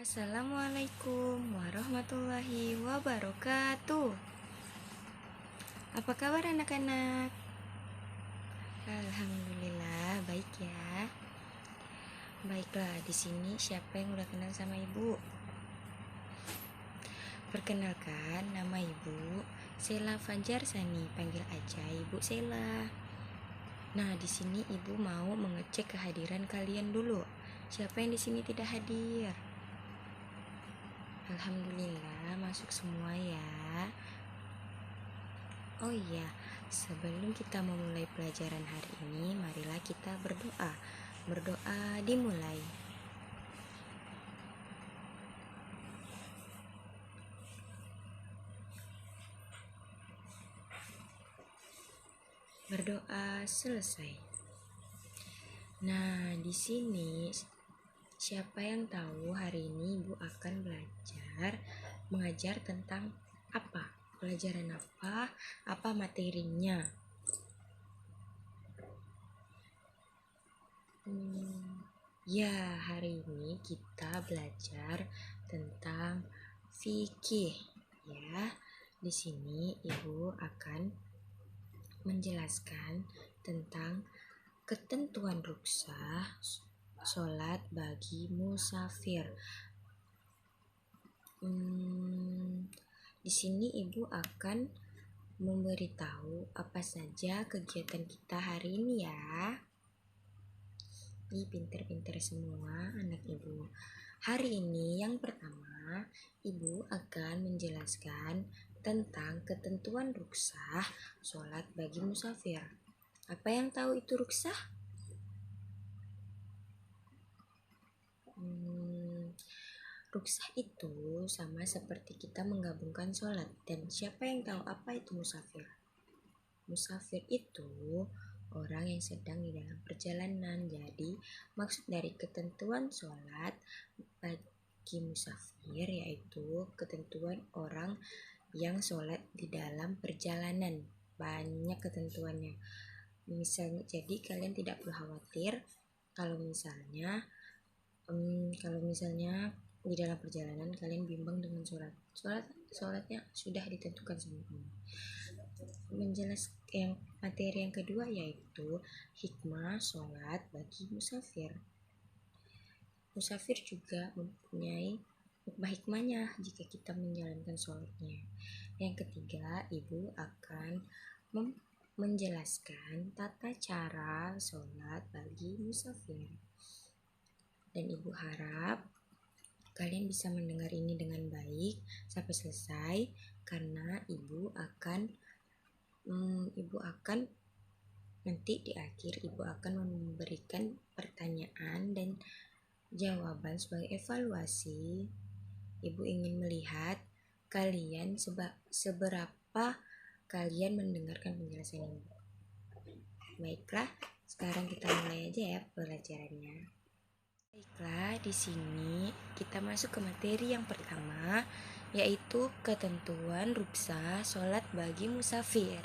Assalamualaikum warahmatullahi wabarakatuh. Apa kabar anak-anak? Alhamdulillah baik ya. Baiklah, di sini siapa yang udah kenal sama ibu? Perkenalkan, nama ibu Sela Fajarsani, panggil aja Ibu Sela. Nah, di sini ibu mau mengecek kehadiran kalian dulu. Siapa yang di sini tidak hadir? Alhamdulillah masuk semua ya. Oh iya, sebelum kita memulai pelajaran hari ini, marilah kita berdoa. Berdoa dimulai. Berdoa selesai. Nah, di sini siapa yang tahu hari ini Ibu akan mengajar tentang apa? Pelajaran apa? Apa materinya? Ya, hari ini kita belajar tentang fikih ya. Di sini Ibu akan menjelaskan tentang ketentuan rukhsah sholat bagi musafir. Di sini Ibu akan memberitahu apa saja kegiatan kita hari ini ya. Ih, pinter-pinter semua anak Ibu. Hari ini yang pertama, Ibu akan menjelaskan tentang ketentuan rukhsah sholat bagi musafir. Apa yang tahu itu rukhsah? Rukhsah itu sama seperti kita menggabungkan sholat. Dan siapa yang tahu apa itu musafir? Musafir itu orang yang sedang di dalam perjalanan. Jadi maksud dari ketentuan sholat bagi musafir yaitu ketentuan orang yang sholat di dalam perjalanan. Banyak ketentuannya. Misalnya, jadi kalian tidak perlu khawatir kalau misalnya di dalam perjalanan kalian bimbang dengan sholatnya sudah ditentukan sama Allah. Menjelaskan materi yang kedua yaitu hikmah sholat bagi musafir. Musafir juga mempunyai hikmahnya jika kita menjalankan sholatnya. Yang ketiga, Ibu akan menjelaskan tata cara sholat bagi musafir. Dan Ibu harap kalian bisa mendengar ini dengan baik sampai selesai, karena Ibu akan nanti di akhir Ibu akan memberikan pertanyaan dan jawaban sebagai evaluasi. Ibu ingin melihat kalian seberapa kalian mendengarkan penjelasan ini. Baiklah, sekarang kita mulai aja ya pelajarannya. Baiklah, di sini kita masuk ke materi yang pertama, yaitu ketentuan rukhsah sholat bagi musafir.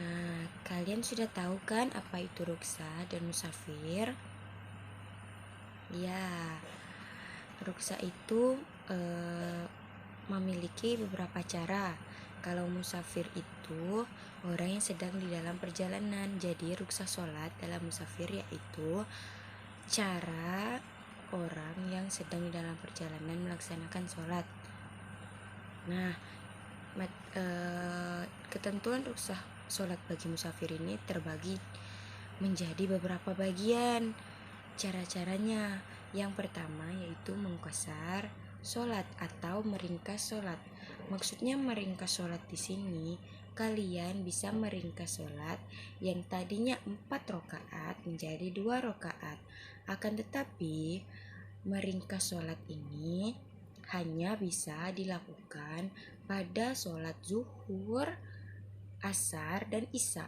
Nah, kalian sudah tahu kan apa itu rukhsah dan musafir? Ya, rukhsah itu memiliki beberapa cara. Kalau musafir itu orang yang sedang di dalam perjalanan. Jadi rukhsah sholat dalam musafir yaitu cara orang yang sedang di dalam perjalanan melaksanakan sholat. Nah, ketentuan rukhsah sholat bagi musafir ini terbagi menjadi beberapa bagian. Cara-caranya, yang pertama yaitu mengqasar sholat atau meringkas sholat. Maksudnya meringkas sholat di sini, kalian bisa meringkas sholat yang tadinya 4 rakaat menjadi 2 rakaat. Akan tetapi meringkas sholat ini hanya bisa dilakukan pada sholat zuhur, asar, dan isya.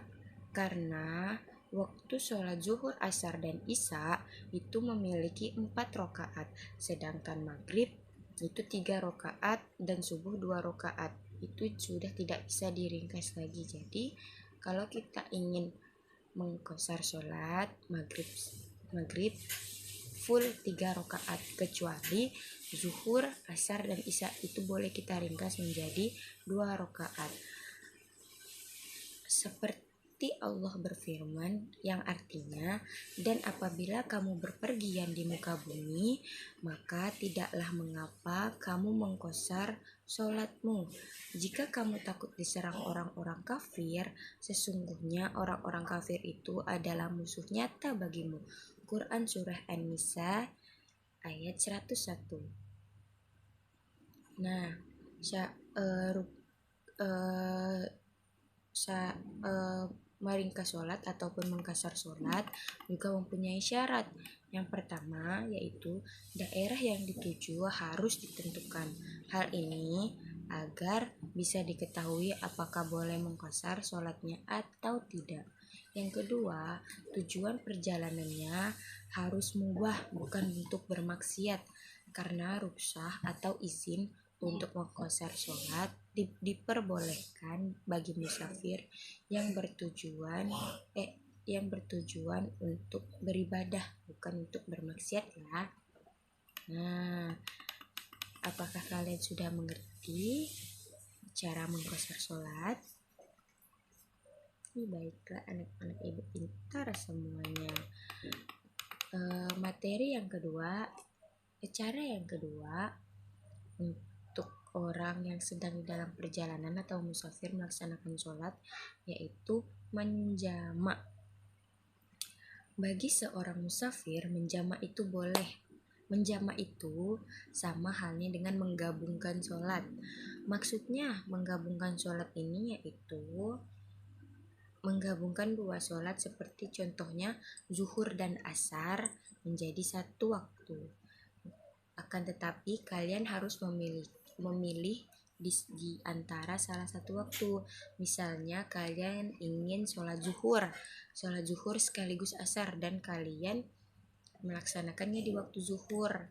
Karena waktu sholat zuhur, asar, dan isya itu memiliki 4 rakaat, sedangkan maghrib itu 3 rakaat dan subuh 2 rakaat. Itu sudah tidak bisa diringkas lagi. Jadi kalau kita ingin mengqasar sholat maghrib full 3 rakaat, kecuali zuhur, asar, dan isya itu boleh kita ringkas menjadi 2 rakaat. Seperti Allah berfirman yang artinya, dan apabila kamu berpergian di muka bumi, maka tidaklah mengapa kamu mengqasar sholatmu. Jika kamu takut diserang orang-orang kafir, sesungguhnya orang-orang kafir itu adalah musuh nyata bagimu. Quran Surah An-Nisa ayat 101. Nah, meringkas sholat ataupun mengkasar sholat juga mempunyai syarat. Yang pertama yaitu daerah yang dituju harus ditentukan. Hal ini agar bisa diketahui apakah boleh mengkasar sholatnya atau tidak. Yang kedua, tujuan perjalanannya harus mubah, bukan untuk bermaksiat, karena rukhsah atau izin untuk mengqasar sholat diperbolehkan bagi musafir yang bertujuan untuk beribadah, bukan untuk bermaksiat ya. Nah, apakah kalian sudah mengerti cara mengqasar sholat? Baiklah anak-anak ibu pintar semuanya. Cara yang kedua untuk orang yang sedang dalam perjalanan atau musafir melaksanakan sholat yaitu menjamak. Bagi seorang musafir, menjamak itu boleh. Menjamak itu sama halnya dengan menggabungkan sholat. Maksudnya menggabungkan sholat ini yaitu menggabungkan 2 sholat seperti contohnya zuhur dan asar menjadi satu waktu. Akan tetapi kalian harus memilih di antara salah satu waktu. Misalnya kalian ingin sholat zuhur sekaligus asar dan kalian melaksanakannya di waktu zuhur.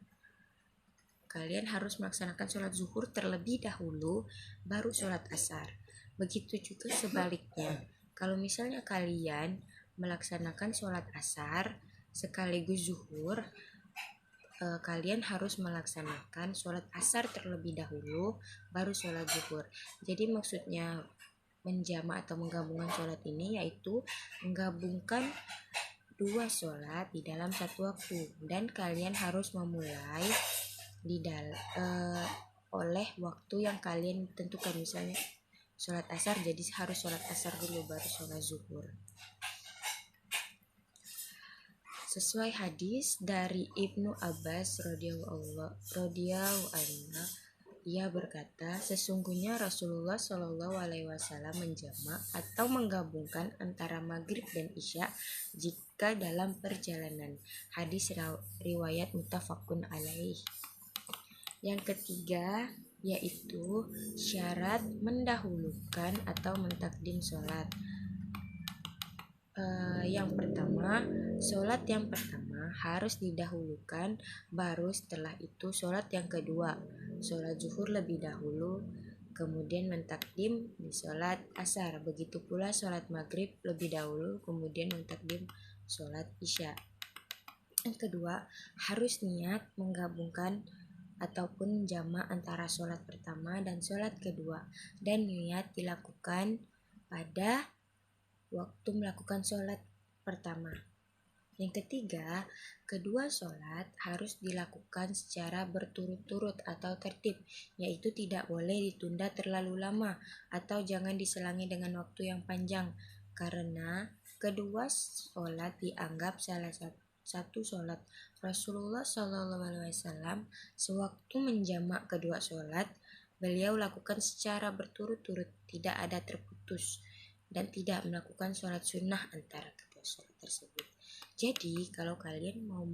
Kalian harus melaksanakan sholat zuhur terlebih dahulu baru sholat asar. Begitu juga sebaliknya. Kalau misalnya kalian melaksanakan sholat asar sekaligus zuhur, kalian harus melaksanakan sholat asar terlebih dahulu baru sholat zuhur. Jadi maksudnya menjamak atau menggabungkan sholat ini yaitu menggabungkan 2 sholat di dalam satu waktu, dan kalian harus memulai oleh waktu yang kalian tentukan. Misalnya sholat asar, jadi harus sholat asar dulu baru sholat zuhur. Sesuai hadis dari Ibnu Abbas radhiyallahu anhu, ia berkata, sesungguhnya Rasulullah Shallallahu Alaihi Wasallam menjamak atau menggabungkan antara maghrib dan isya jika dalam perjalanan. Hadis riwayat muttafaqun alaih. Yang ketiga yaitu syarat mendahulukan atau mentakdim sholat. Yang pertama, sholat yang pertama harus didahulukan, baru setelah itu sholat yang kedua. Sholat zuhur lebih dahulu, kemudian mentakdim di sholat asar. Begitu pula sholat maghrib lebih dahulu, kemudian mentakdim sholat isya. Yang kedua, harus niat menggabungkan ataupun jamak antara sholat pertama dan sholat kedua, dan niat dilakukan pada waktu melakukan sholat pertama. Yang ketiga, kedua sholat harus dilakukan secara berturut-turut atau tertib, yaitu tidak boleh ditunda terlalu lama atau jangan diselangi dengan waktu yang panjang, karena kedua sholat dianggap salah satu sholat. Rasulullah SAW sewaktu menjamak kedua sholat, beliau lakukan secara berturut-turut, tidak ada terputus, dan tidak melakukan sholat sunnah antara kedua sholat tersebut. Jadi kalau kalian mau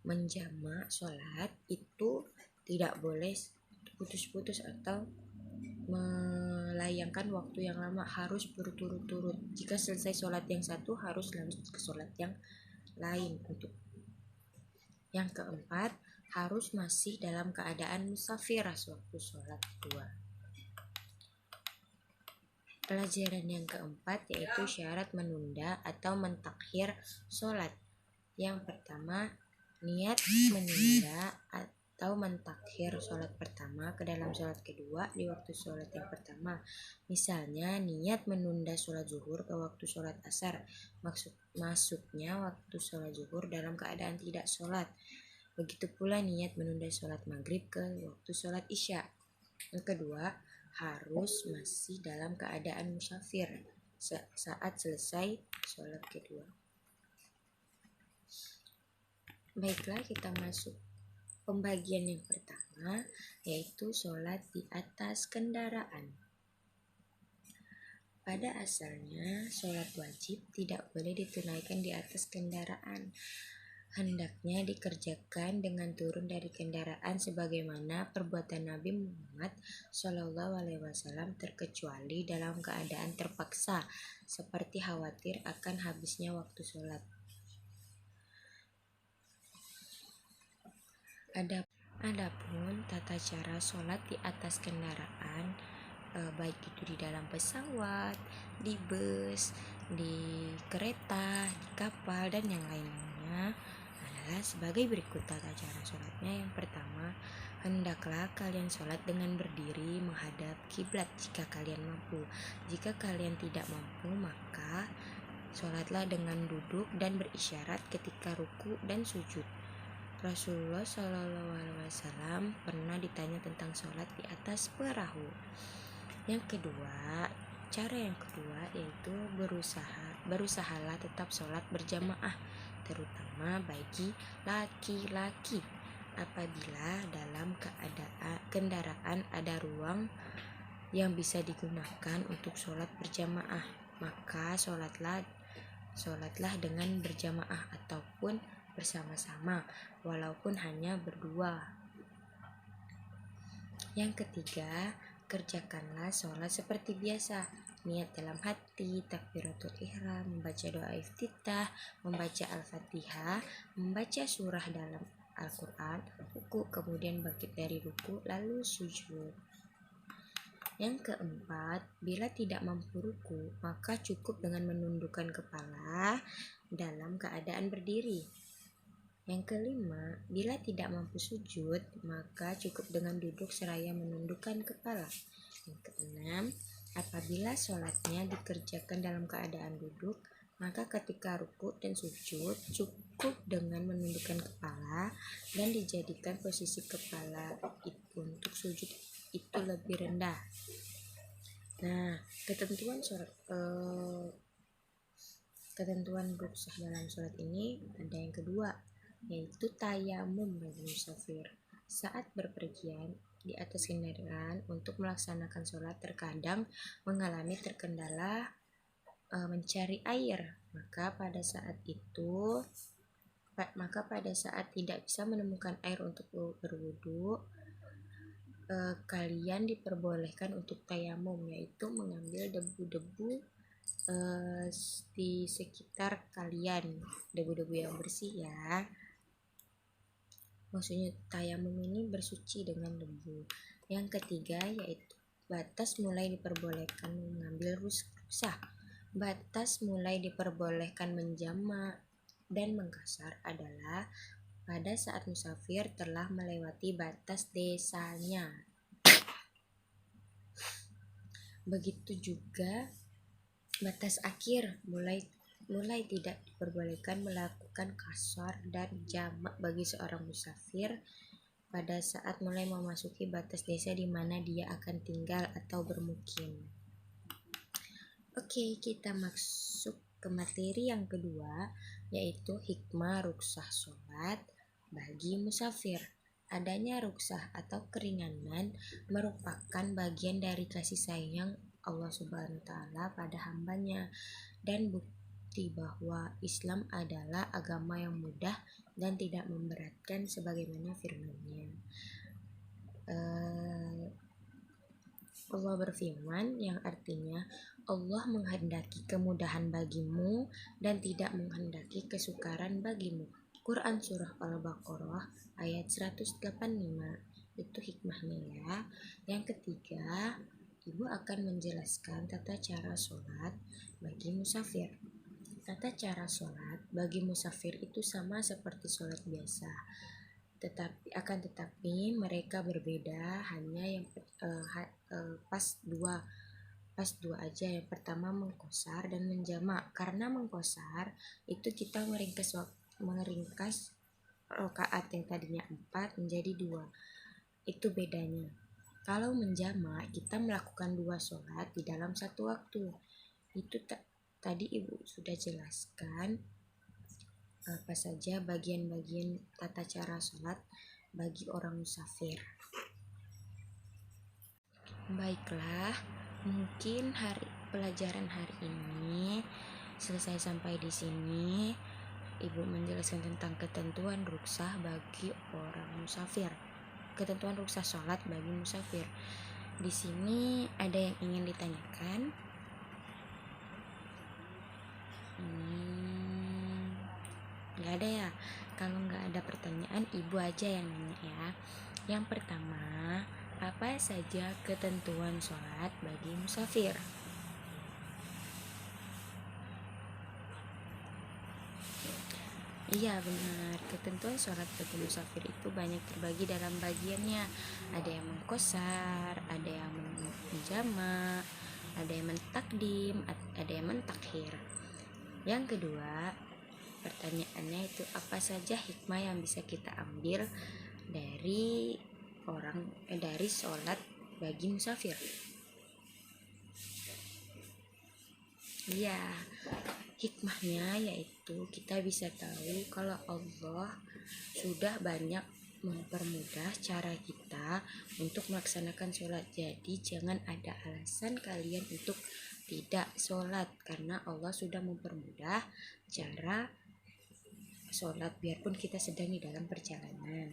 menjamak sholat itu tidak boleh putus-putus atau melayangkan waktu yang lama, harus berturut-turut. Jika selesai sholat yang satu harus lanjut ke sholat yang lain. Untuk yang keempat, harus masih dalam keadaan musafir sewaktu sholat kedua. Pelajaran yang keempat yaitu syarat menunda atau mentakhir sholat. Yang pertama, Niat menunda atau mentakhir sholat pertama ke dalam sholat kedua di waktu sholat yang pertama. Misalnya niat menunda sholat zuhur ke waktu sholat asar, masuknya waktu sholat zuhur dalam keadaan tidak sholat. Begitu pula niat menunda sholat maghrib ke waktu sholat isya. Yang kedua, harus masih dalam keadaan musafir saat selesai sholat kedua. Baiklah, kita masuk pembagian yang pertama, yaitu sholat di atas kendaraan. Pada asalnya, sholat wajib tidak boleh ditunaikan di atas kendaraan. Hendaknya dikerjakan dengan turun dari kendaraan sebagaimana perbuatan Nabi Muhammad SAW, terkecuali dalam keadaan terpaksa, seperti khawatir akan habisnya waktu sholat. Adapun tata cara sholat di atas kendaraan, baik itu di dalam pesawat, di bus, di kereta, di kapal, dan yang lainnya adalah sebagai berikut tata cara sholatnya. Yang pertama, hendaklah kalian sholat dengan berdiri menghadap kiblat jika kalian mampu. Jika kalian tidak mampu, maka sholatlah dengan duduk dan berisyarat ketika ruku dan sujud. Rasulullah SAW pernah ditanya tentang sholat di atas perahu. Cara yang kedua yaitu berusahalah tetap sholat berjamaah, terutama bagi laki-laki. Apabila dalam kendaraan ada ruang yang bisa digunakan untuk sholat berjamaah, maka sholatlah dengan berjamaah ataupun bersama-sama, walaupun hanya berdua. Yang ketiga, kerjakanlah sholat seperti biasa. Niat dalam hati, takbiratul ihram, membaca doa iftitah, membaca al-fatihah, membaca surah dalam Al-Quran, ruku, kemudian bangkit dari ruku, lalu sujud. Yang keempat, bila tidak mampu ruku, maka cukup dengan menundukkan kepala dalam keadaan berdiri. Yang kelima, bila tidak mampu sujud, maka cukup dengan duduk seraya menundukkan kepala. Yang keenam, apabila sholatnya dikerjakan dalam keadaan duduk, maka ketika ruku dan sujud cukup dengan menundukkan kepala dan dijadikan posisi kepala untuk sujud itu lebih rendah. Nah, ketentuan rukhsah dalam sholat ini ada yang kedua, yaitu tayamum bagi musafir. Saat berpergian di atas kendaraan untuk melaksanakan sholat terkadang mengalami terkendala mencari air, maka pada saat tidak bisa menemukan air untuk berwudu, kalian diperbolehkan untuk tayamum, yaitu mengambil debu-debu di sekitar kalian, debu-debu yang bersih ya. Maksudnya tayamum ini bersuci dengan debu. Yang ketiga yaitu batas mulai diperbolehkan mengambil rukhsah. Batas mulai diperbolehkan menjamak dan mengkasar adalah pada saat musafir telah melewati batas desanya. Begitu juga batas akhir, mulai tidak diperbolehkan melakukan kasar dan jamak bagi seorang musafir pada saat mulai memasuki batas desa di mana dia akan tinggal atau bermukim. Oke, kita masuk ke materi yang kedua, yaitu hikmah rukhsah sholat bagi musafir. Adanya rukhsah atau keringanan merupakan bagian dari kasih sayang Allah Subhanahu wa Ta'ala pada hambanya dan bukti bahwa Islam adalah agama yang mudah dan tidak memberatkan sebagaimana firman-Nya. Allah berfirman yang artinya Allah menghendaki kemudahan bagimu dan tidak menghendaki kesukaran bagimu. Quran Surah Al-Baqarah ayat 185. Itu hikmahnya ya. Yang ketiga, Ibu akan menjelaskan tata cara sholat bagi musafir. Tata cara sholat bagi musafir itu sama seperti sholat biasa, tetapi mereka berbeda, hanya yang pas dua aja. Yang pertama mengkosar dan menjamak. Karena mengkosar itu kita meringkas rakaat yang tadinya 4 menjadi 2. Itu bedanya. Kalau menjamak kita melakukan 2 sholat di dalam satu waktu. Itu tadi Ibu sudah jelaskan apa saja bagian-bagian tata cara sholat bagi orang musafir. Baiklah, mungkin pelajaran hari ini selesai sampai di sini. Ibu menjelaskan tentang ketentuan rukhsah bagi orang musafir. Ketentuan rukhsah sholat bagi musafir. Di sini ada yang ingin ditanyakan? Nggak ada ya? Kalau nggak ada pertanyaan, Ibu aja yang nanya ya. Yang pertama, apa saja ketentuan sholat bagi musafir? Iya benar, ketentuan sholat bagi musafir itu banyak terbagi dalam bagiannya. Ada yang mengkosar, ada yang menjamak, ada yang mentakdim, ada yang mentakhir. Yang kedua, pertanyaannya itu apa saja hikmah yang bisa kita ambil dari sholat bagi musafir? Iya, hikmahnya yaitu kita bisa tahu kalau Allah sudah banyak mempermudah cara kita untuk melaksanakan sholat. Jadi jangan ada alasan kalian untuk tidak sholat, karena Allah sudah mempermudah cara sholat biarpun kita sedang di dalam perjalanan.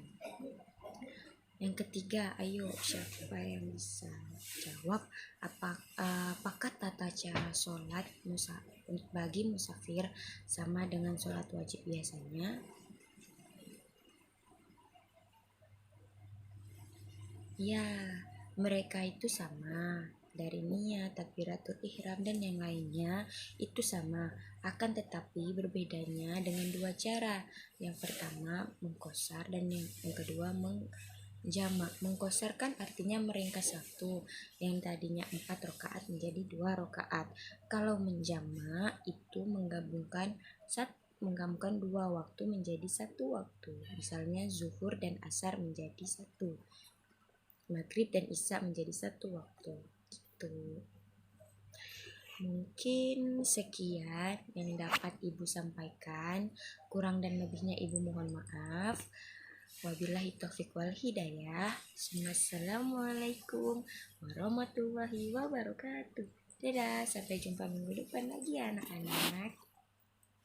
Yang ketiga, ayo siapa yang bisa jawab apakah tata cara sholat bagi musafir sama dengan sholat wajib biasanya? Ya, mereka itu sama. Dari niat, takbiratul ihram dan yang lainnya itu sama, akan tetapi berbedanya dengan 2 cara. Yang pertama mengkosar dan yang kedua menjamak. Mengkosar kan artinya meringkas waktu yang tadinya 4 rakaat menjadi 2 rakaat. Kalau menjamak itu menggabungkan 2 waktu menjadi 1 waktu. Misalnya zuhur dan asar menjadi 1, maghrib dan isya menjadi 1 waktu. Gitu. Mungkin sekian yang dapat Ibu sampaikan. Kurang dan lebihnya Ibu mohon maaf. Wabillahi taufiq wal hidayah. Assalamualaikum warahmatullahi wabarakatuh. Dadah, sampai jumpa minggu depan lagi ya anak-anak.